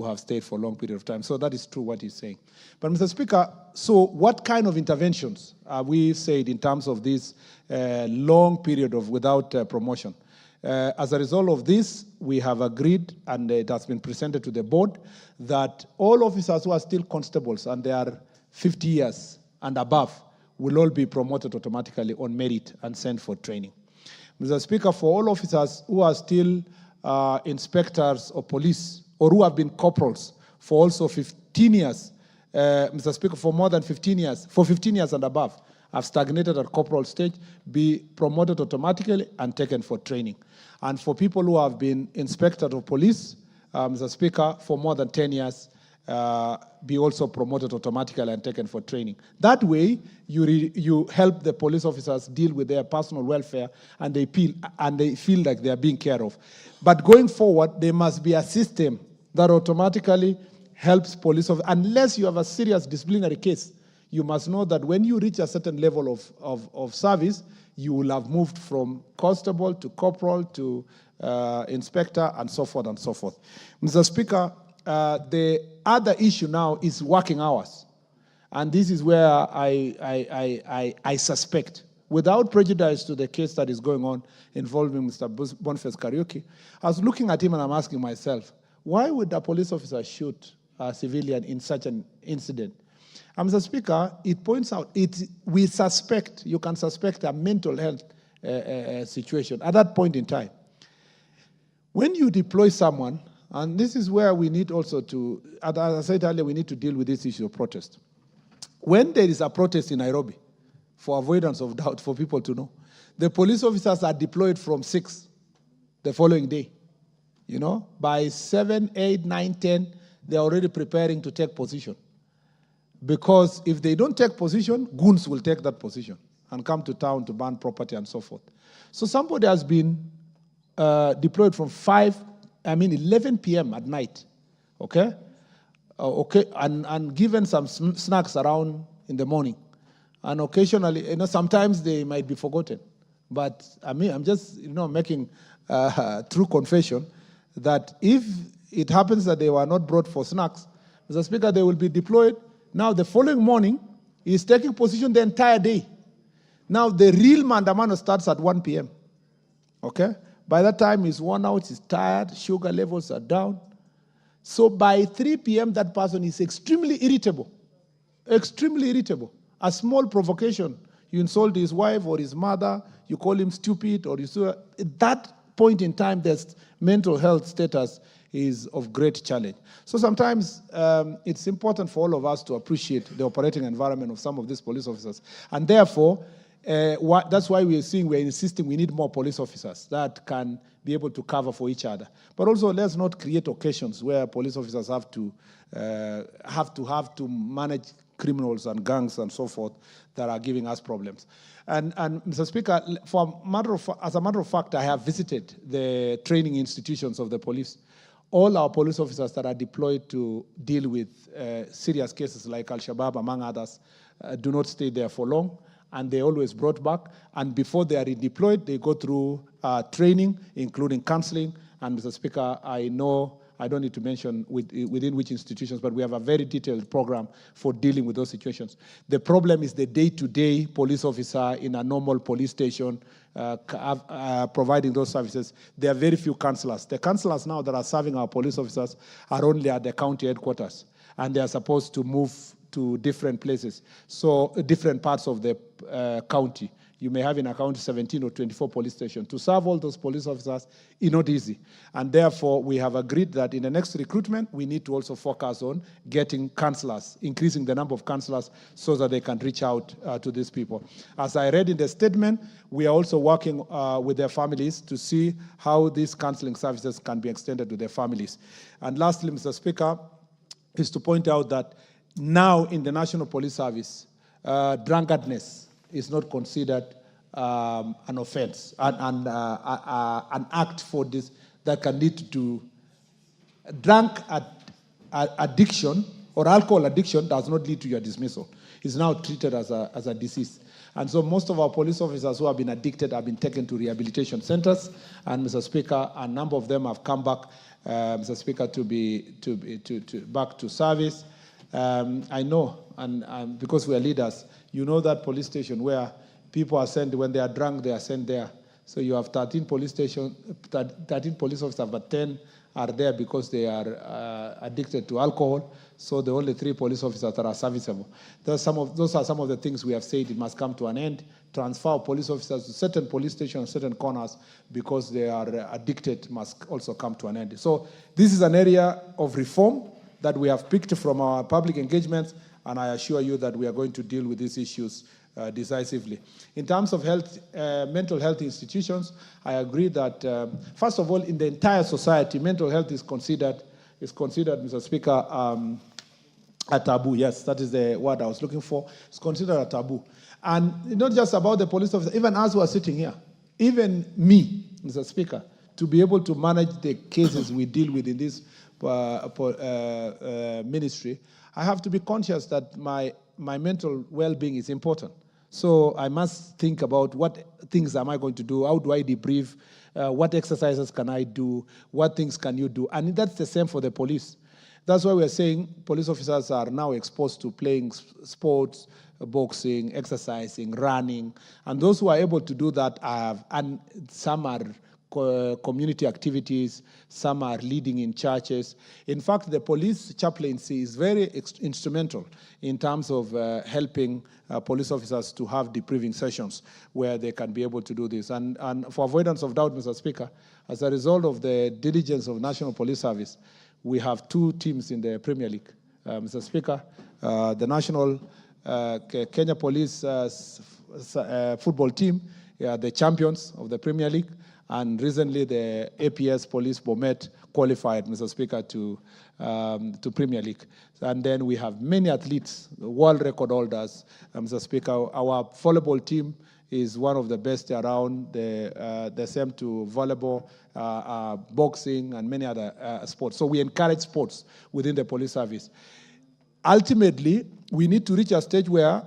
who have stayed for a long period of time. So that is true what he's saying. But Mr. Speaker, so what kind of interventions are we said in terms of this long period of without promotion? As a result of this, we have agreed, and it has been presented to the board, that all officers who are still constables and they are 50 years and above will all be promoted automatically on merit and sent for training. Mr. Speaker, for all officers who are still inspectors of police or who have been corporals for also 15 years, Mr. Speaker, for more than 15 years, for 15 years and above, have stagnated at corporal stage, be promoted automatically and taken for training. And for people who have been inspectors of police, Mr. Speaker, for more than 10 years, be also promoted automatically and taken for training. That way, you help the police officers deal with their personal welfare, and they feel like they are being cared of. But going forward, there must be a system that automatically helps police officers. Unless you have a serious disciplinary case, you must know that when you reach a certain level of service, you will have moved from constable to corporal to inspector and so forth and so forth. Mr. Speaker, the other issue now is working hours. And this is where I suspect, without prejudice to the case that is going on involving Mr. Boniface Kariuki, I was looking at him and I'm asking myself, why would a police officer shoot a civilian in such an incident? Mr. Speaker, it points out, we suspect, you can suspect a mental health situation at that point in time. When you deploy someone, and this is where we need also to, as I said earlier, we need to deal with this issue of protest. When there is a protest in Nairobi, for avoidance of doubt, for people to know, the police officers are deployed from 6 the following day. You know, by 7, 8, 9, 10, they're already preparing to take position. Because if they don't take position, goons will take that position and come to town to burn property and so forth. So somebody has been deployed from 11 p.m. at night, okay? And given some snacks around in the morning. And occasionally, sometimes they might be forgotten. But I'm just, making true confession that if it happens that they were not brought for snacks, Mr. Speaker, they will be deployed. Now, the following morning, he's taking position the entire day. Now, the real mandamano starts at 1 p.m., okay? By that time, he's worn out, he's tired, sugar levels are down. So by 3 p.m., that person is extremely irritable. Extremely irritable. A small provocation, you insult his wife or his mother, you call him stupid, or at that point in time, their mental health status is of great challenge. So sometimes it's important for all of us to appreciate the operating environment of some of these police officers. And therefore, that's why we're insisting we need more police officers that can be able to cover for each other. But also, let's not create occasions where police officers have to manage criminals and gangs and so forth that are giving us problems. And Mr. Speaker, as a matter of fact, I have visited the training institutions of the police. All our police officers that are deployed to deal with serious cases like Al-Shabaab, among others, do not stay there for long, and they're always brought back. And before they are redeployed, they go through training, including counseling. And Mr. Speaker, I know, I don't need to mention within which institutions, but we have a very detailed program for dealing with those situations. The problem is the day-to-day police officer in a normal police station providing those services. There are very few counselors. The counselors now that are serving our police officers are only at the county headquarters, and they are supposed to move to different places, so different parts of the county. You may have in a county 17 or 24 police stations. To serve all those police officers is not easy. And therefore, we have agreed that in the next recruitment, we need to also focus on getting counselors, increasing the number of counselors so that they can reach out to these people. As I read in the statement, we are also working with their families to see how these counseling services can be extended to their families. And lastly, Mr. Speaker, is to point out that now in the National Police Service, drunkardness is not considered an offense, an act for this that can lead to drunk addiction or alcohol addiction does not lead to your dismissal. It's now treated as a disease. And so most of our police officers who have been addicted have been taken to rehabilitation centers. And Mr. Speaker, a number of them have come back, Mr. Speaker, to back to service. I know, and because we are leaders, you know that police station where people are sent, when they are drunk, they are sent there. So you have 13 police stations, 13 police officers, but 10 are there because they are addicted to alcohol. So the only 3 police officers that are serviceable. Those are some of the things we have said it must come to an end. Transfer police officers to certain police stations, certain corners, because they are addicted must also come to an end. So this is an area of reform that we have picked from our public engagements, and I assure you that we are going to deal with these issues decisively. In terms of health, mental health institutions, I agree that, first of all, in the entire society, mental health is considered, Mr. Speaker, a taboo. Yes, that is the word I was looking for. It's considered a taboo. And not just about the police officer, even us who are sitting here, even me, Mr. Speaker, to be able to manage the cases we deal with in this ministry, I have to be conscious that my mental well-being is important. So I must think about what things am I going to do, how do I debrief, what exercises can I do, what things can you do, and that's the same for the police. That's why we're saying police officers are now exposed to playing sports, boxing, exercising, running, and those who are able to do that have, and some are community activities, some are leading in churches. In fact, the police chaplaincy is very instrumental in terms of helping police officers to have debriefing sessions where they can be able to do this. And for avoidance of doubt, Mr. Speaker, as a result of the diligence of National Police Service, we have 2 teams in the Premier League. Mr. Speaker, the National Kenya Police football team, the champions of the Premier League, and recently the APS Police Bomet qualified, Mr. Speaker, to Premier League. And then we have many athletes, world record holders. Mr. Speaker, our volleyball team is one of the best around, the same to volleyball, boxing, and many other sports. So we encourage sports within the police service. Ultimately, we need to reach a stage where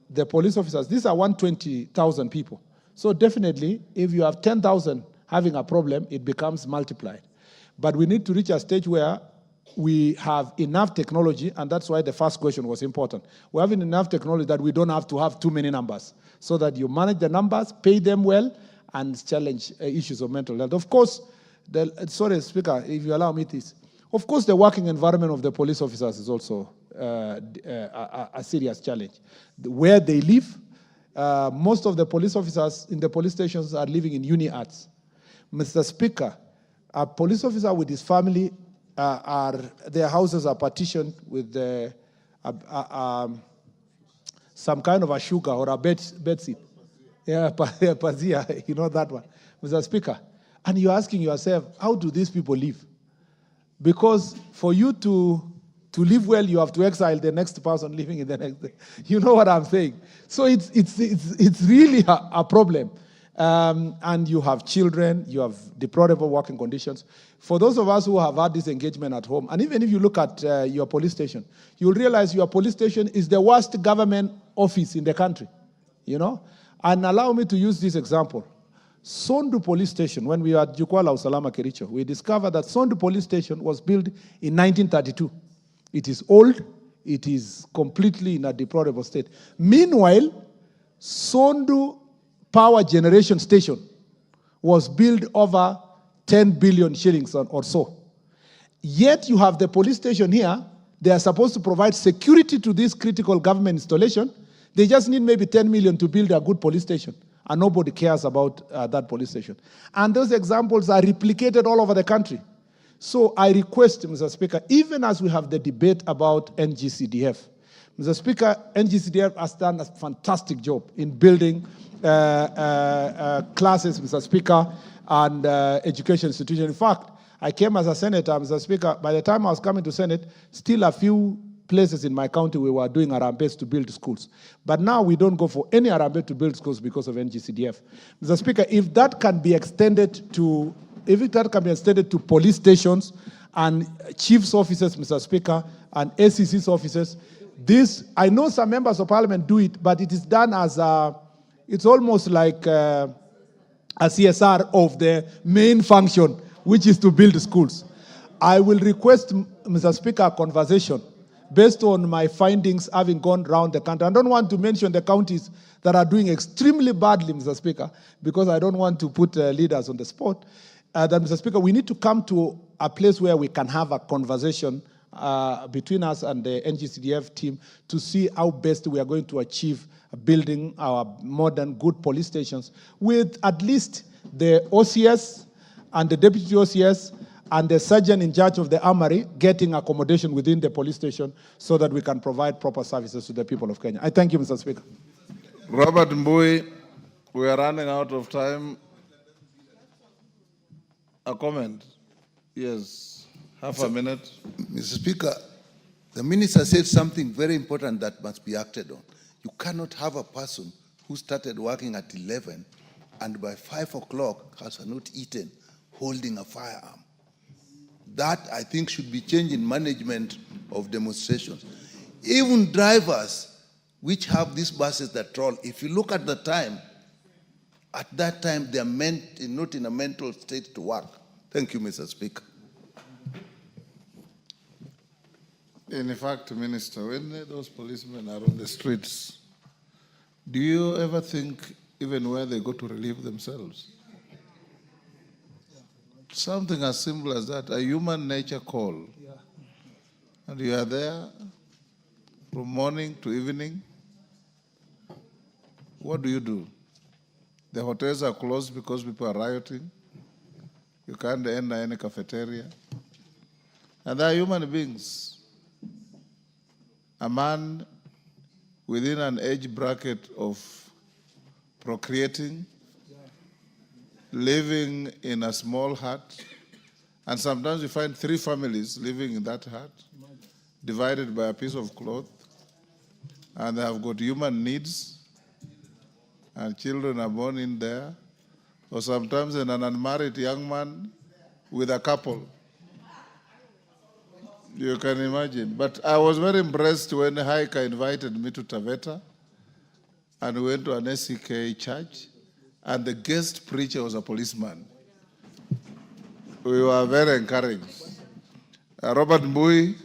the police officers, these are 120,000 people. So definitely, if you have 10,000 having a problem, it becomes multiplied. But we need to reach a stage where we have enough technology, and that's why the first question was important. We're having enough technology that we don't have to have too many numbers, so that you manage the numbers, pay them well, and challenge issues of mental health. Of course, sorry, Speaker, if you allow me this. Of course, the working environment of the police officers is also a serious challenge. Where they live, most of the police officers in the police stations are living in uni-arts. Mr. Speaker, a police officer with his family, their houses are partitioned with some kind of a sugar or a bedseat. Yeah, pazia, you know that one. Mr. Speaker, and you're asking yourself, how do these people live? Because for you to live well, you have to exile the next person living in the next day. You know what I'm saying? So it's really a problem. And you have children, you have deplorable working conditions. For those of us who have had this engagement at home, and even if you look at your police station, you'll realize your police station is the worst government office in the country, you know? And allow me to use this example. Sondu Police Station, when we were at Jukwala Usalama Kericho, we discovered that Sondu Police Station was built in 1932. It is old, it is completely in a deplorable state. Meanwhile, Sondu Power Generation Station was built over 10 billion shillings or so. Yet you have the police station here, they are supposed to provide security to this critical government installation. They just need maybe 10 million to build a good police station, and nobody cares about that police station. And those examples are replicated all over the country. So I request, Mr. Speaker, even as we have the debate about NGCDF, Mr. Speaker, NGCDF has done a fantastic job in building classes, Mr. Speaker, and education institutions. In fact, I came as a senator, Mr. Speaker. By the time I was coming to Senate, still a few places in my county we were doing Harambes to build schools. But now we don't go for any Harambes to build schools because of NGCDF. Mr. Speaker, if that can be extended to police stations and chief's offices, Mr. Speaker, and ACC's offices. This, I know some members of parliament do it, but it is done as it's almost like a CSR of the main function, which is to build schools. I will request, Mr. Speaker, a conversation based on my findings having gone around the country. I don't want to mention the counties that are doing extremely badly, Mr. Speaker, because I don't want to put leaders on the spot. That, Mr. Speaker, we need to come to a place where we can have a conversation between us and the NGCDF team to see how best we are going to achieve building our modern, good police stations with at least the OCS and the deputy OCS and the sergeant in charge of the armory getting accommodation within the police station so that we can provide proper services to the people of Kenya. I thank you, Mr. Speaker. Robert Mbui, we are running out of time. A comment? Yes, half a minute. Mr. Speaker, the minister said something very important that must be acted on. You cannot have a person who started working at 11 and by 5 o'clock has not eaten holding a firearm. That, I think, should be changed in management of demonstrations. Even drivers which have these buses that roll, if you look at the time, at that time they are not in a mental state to work. Thank you, Mr. Speaker. In fact, Minister, when those policemen are on the streets, do you ever think even where they go to relieve themselves? Something as simple as that, a human nature call. Yeah. And you are there from morning to evening. What do? The hotels are closed because people are rioting. You can't enter any cafeteria. And they are human beings. A man within an age bracket of procreating, living in a small hut, and sometimes you find 3 families living in that hut, divided by a piece of cloth, and they have got human needs, and children are born in there, or sometimes an unmarried young man with a couple. You can imagine. But I was very impressed when Haika invited me to Taveta, and we went to an SCK church, and the guest preacher was a policeman. We were very encouraged. Robert Mbui,